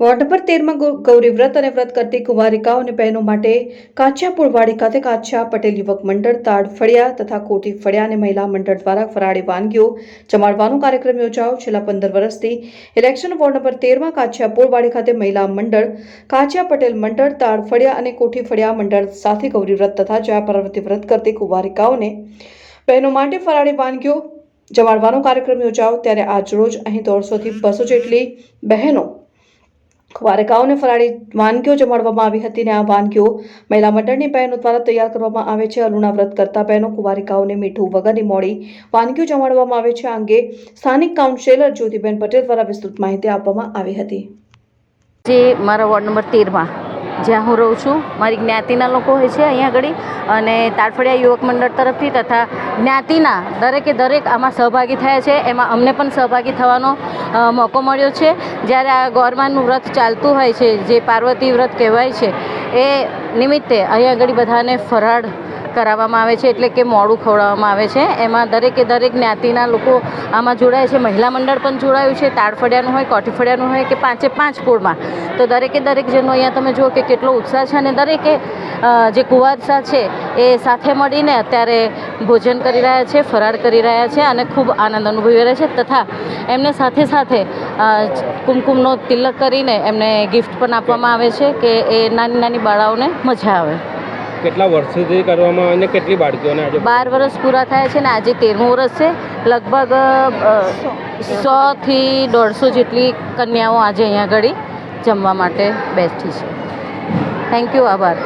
Ward number 13માં Gauri વ્રત અને વ્રત કરતી કુંવારિકાઓ અને બહેનો માટે કાછિયાપુરવાડી ખાતે કાછિયા પટેલ યુવક મંડળ તાડ ફળિયા તથા કોઠી ફળિયા અને મહિલા મંડળ દ્વારા ફરાળી વાનગીઓ જમાડવાનો કાર્યક્રમ યોજાયો। છેલ્લા 15 વર્ષથી ઇલેક્શન વોર્ડ નંબર 13માં કાછિયાપુરવાડી ખાતે મહિલા મંડળ કાછિયા પટેલ મંડળ તાડ ફળિયા અને કોઠી ફળિયા મંડળ સાથે ગૌરી વ્રત તથા જયા પાર્વતી વ્રત કરતી કુંવારિકાઓને બહેનો માટે ફરાળી વાનગીઓ જમાડવાનો કાર્યક્રમ યોજાયો। ત્યારે આજ રોજ અહીં 150 થી 200 જેટલી બહેનો કુંવારિકાઓને ફરાળી વાનગીઓ જમાડવામાં આવી હતી અને આ વાનગીઓ મહિલા મંડળની બહેનો દ્વારા તૈયાર કરવામાં આવે છે। અલુણા વ્રત કરતા બહેનો કુંવારિકાઓને મીઠું વગરની મોડી વાનગીઓ જમાડવામાં આવે છે। આ અંગે સ્થાનિક કાઉન્સિલર જ્યોતિબેન પટેલ દ્વારા વિસ્તૃત માહિતી આપવામાં આવી હતી। જે મારા વોર્ડ નંબર 13માં જ્યાં હું રહું છું, મારી જ્ઞાતિના લોકો હોય છે અહીંયા આગળ અને તાડફળિયા યુવક મંડળ તરફથી તથા જ્ઞાતિના દરેકે દરેક આમાં સહભાગી થયા છે। એમાં અમને પણ સહભાગી થવાનો મોકો મળ્યો છે। જ્યારે આ ગોરમાનું વ્રત ચાલતું હોય છે, જે પાર્વતી વ્રત કહેવાય છે, એ નિમિત્તે અહીંયા આગળ બધાને ફરાળ કરાવવામાં આવે છે, એટલે કે મોડું ખવડાવવામાં આવે છે। એમાં દરેકે દરેક જ્ઞાતિના લોકો આમાં જોડાય છે। મહિલા મંડળ પણ જોડાયું છે, તાડફળિયાનું હોય, કોઠી ફળિયાનું હોય કે 5 કુળમાં, તો દરેકે દરેક જણનો અહીંયા તમે જુઓ કે કેટલો ઉત્સાહ છે અને દરેકે જે કુંવારસા છે એ સાથે મળીને અત્યારે ભોજન કરી રહ્યા છે, ફરાળ કરી રહ્યા છે અને ખૂબ આનંદ અનુભવી રહ્યા છે તથા એમને સાથે સાથે કુમકુમનો તિલક કરીને એમને ગિફ્ટ પણ આપવામાં આવે છે કે એ નાની નાની બાળાઓને મજા આવે। કેટલા વર્ષોથી કરવામાં આવે અને કેટલી બાળકીઓને આજે 12 વર્ષ પૂરા થયા છે ને આજે 13મું વર્ષ છે। લગભગ 100 થી 150 જેટલી કન્યાઓ આજે અહીંયા આગળ જમવા માટે બેઠી છે। થેન્ક યુ, આભાર।